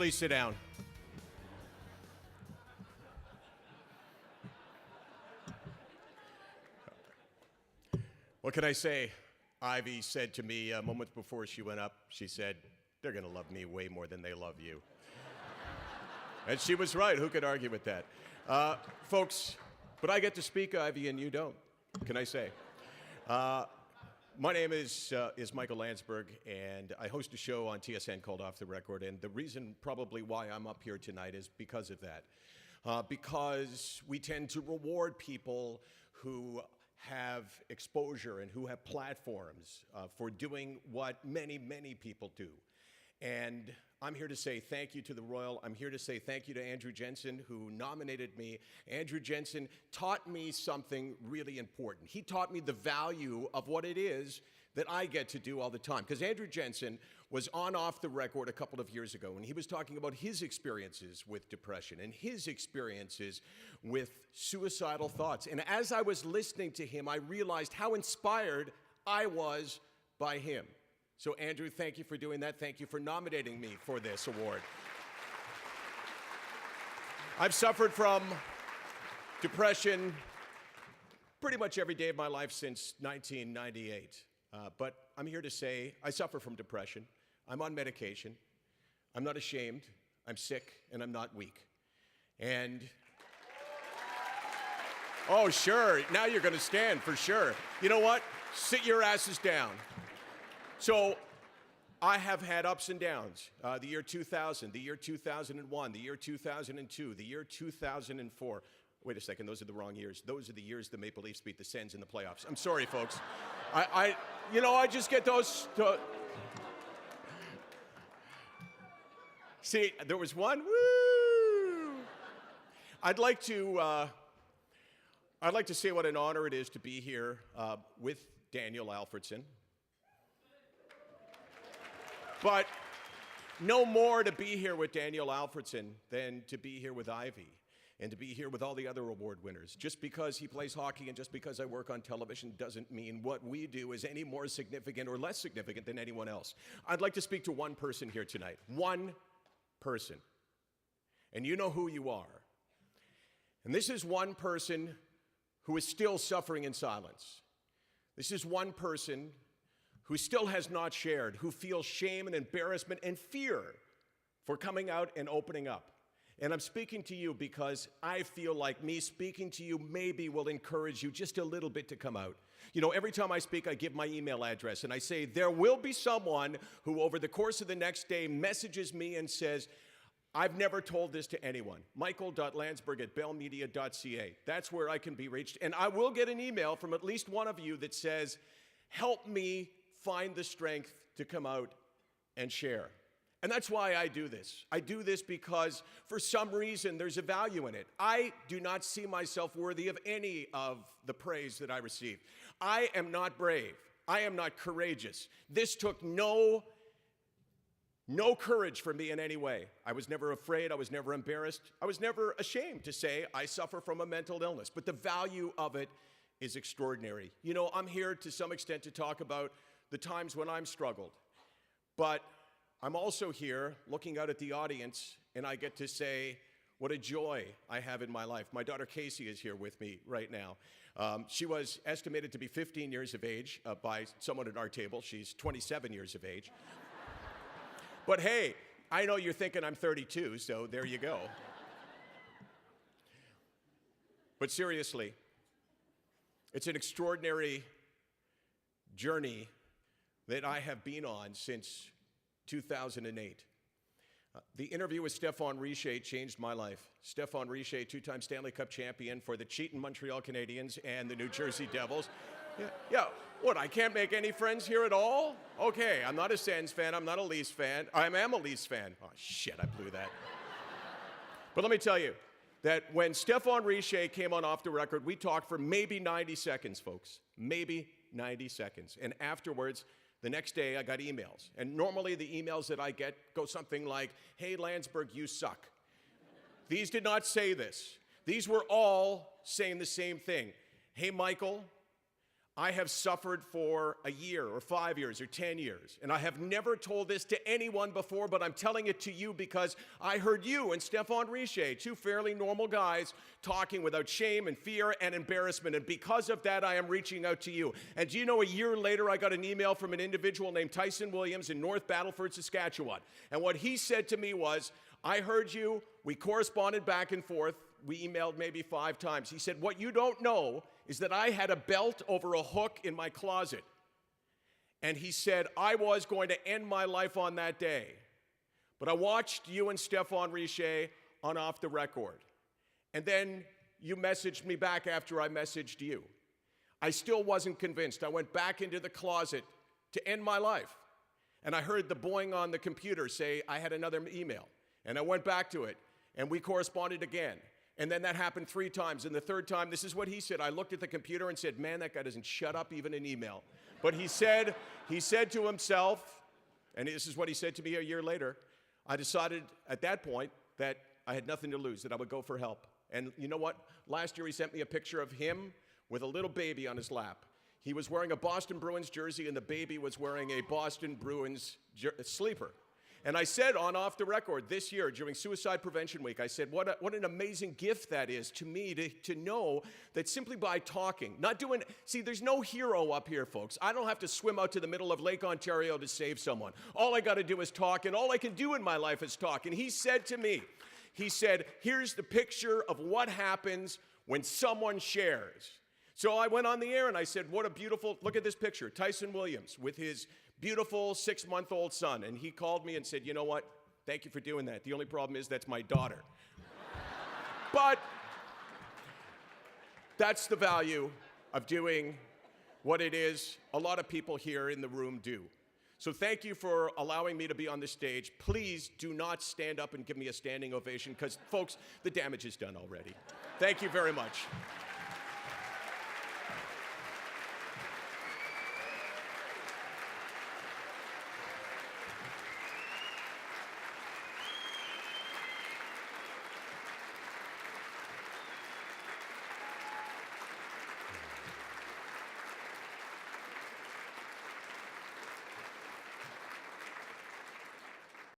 Please sit down. What can I say? Ivy said to me moments before she went up, she said, "They're going to love me way more than they love you." And she was right. Who could argue with that? Folks, but I get to speak, Ivy, and you don't. Can I say? My name is Michael Landsberg, and I host a show on TSN called Off the Record. And the reason probably why I'm up here tonight is because of that. Because we tend to reward people who have exposure and who have platforms for doing what many, many people do. And I'm here to say thank you to the Royal. I'm here to say thank you to Andrew Jensen, who nominated me. Andrew Jensen taught me something really important. He taught me the value of what it is that I get to do all the time. Because Andrew Jensen was on Off the Record a couple of years ago, and he was talking about his experiences with depression and his experiences with suicidal thoughts. And as I was listening to him, I realized how inspired I was by him. So Andrew, thank you for doing that. Thank you for nominating me for this award. I've suffered from depression pretty much every day of my life since 1998. But I'm here to say I suffer from depression. I'm on medication. I'm not ashamed. I'm sick, and I'm not weak. And oh, sure, now you're going to stand for sure. You know what? Sit your asses down. So I have had ups and downs. The year 2000, the year 2001, the year 2002, the year 2004. Wait a second, those are the wrong years. Those are the years the Maple Leafs beat the Sens in the playoffs. I'm sorry, folks. I just get those. See, there was one. Woo! I'd like to say what an honor it is to be here with Daniel Alfredson. But no more to be here with Daniel Alfredson than to be here with Ivy and to be here with all the other award winners. Just because he plays hockey and just because I work on television doesn't mean what we do is any more significant or less significant than anyone else. I'd like to speak to one person here tonight. One person. And you know who you are. And this is one person who is still suffering in silence. This is one person who still has not shared, who feels shame and embarrassment and fear for coming out and opening up. And I'm speaking to you because I feel like me speaking to you maybe will encourage you just a little bit to come out. You know, every time I speak, I give my email address, and I say, there will be someone who over the course of the next day messages me and says, I've never told this to anyone. michael.landsberg@bellmedia.ca. That's where I can be reached. And I will get an email from at least one of you that says, help me find the strength to come out and share. And that's why I do this. I do this because for some reason there's a value in it. I do not see myself worthy of any of the praise that I receive. I am not brave. I am not courageous. This took no courage for me in any way. I was never afraid. I was never embarrassed. I was never ashamed to say I suffer from a mental illness. But the value of it is extraordinary. You know, I'm here to some extent to talk about the times when I'm struggled. But I'm also here looking out at the audience, and I get to say what a joy I have in my life. My daughter Casey is here with me right now. She was estimated to be 15 years of age by someone at our table. She's 27 years of age. But hey, I know you're thinking I'm 32, so there you go. But seriously, it's an extraordinary journey that I have been on since 2008. The interview with Stéphane Richer changed my life. Stéphane Richer, two-time Stanley Cup champion for the cheating Montreal Canadiens and the New Jersey Devils. Yeah, what, I can't make any friends here at all? Okay, I'm not a Sens fan, I'm not a Leafs fan. I am a Leafs fan. Oh, shit, I blew that. But let me tell you that when Stéphane Richer came on Off the Record, we talked for maybe 90 seconds, folks. Maybe 90 seconds. And afterwards, the next day, I got emails. And normally the emails that I get go something like, hey, Landsberg, you suck. These did not say this. These were all saying the same thing. Hey, Michael, I have suffered for a year or 5 years or 10 years, and I have never told this to anyone before, but I'm telling it to you because I heard you and Stefan Richer, two fairly normal guys, talking without shame and fear and embarrassment, and because of that, I am reaching out to you. And do you know, a year later, I got an email from an individual named Tyson Williams in North Battleford, Saskatchewan, and what he said to me was, I heard you, we corresponded back and forth, we emailed maybe 5 times. He said, what you don't know is that I had a belt over a hook in my closet. And he said, I was going to end my life on that day. But I watched you and Stefan Richer on Off the Record. And then you messaged me back after I messaged you. I still wasn't convinced. I went back into the closet to end my life. And I heard the boing on the computer say I had another email. And I went back to it, and we corresponded again. And then that happened 3 times. And the 3rd time, this is what he said. I looked at the computer and said, man, that guy doesn't shut up even in email. But he said to himself, and this is what he said to me a year later, I decided at that point that I had nothing to lose, that I would go for help. And you know what? Last year he sent me a picture of him with a little baby on his lap. He was wearing a Boston Bruins jersey, and the baby was wearing a Boston Bruins sleeper. And I said on Off the Record this year during Suicide Prevention Week, I said, what an amazing gift that is to me to know that simply by talking, not doing, see, there's no hero up here, folks. I don't have to swim out to the middle of Lake Ontario to save someone. All I got to do is talk, and all I can do in my life is talk. And he said to me, he said, here's the picture of what happens when someone shares. So I went on the air and I said, what a beautiful, look at this picture, Tyson Williams with his beautiful 6-month-old son. And he called me and said, you know what? Thank you for doing that. The only problem is that's my daughter. But that's the value of doing what it is a lot of people here in the room do. So thank you for allowing me to be on the stage. Please do not stand up and give me a standing ovation because, folks, the damage is done already. Thank you very much.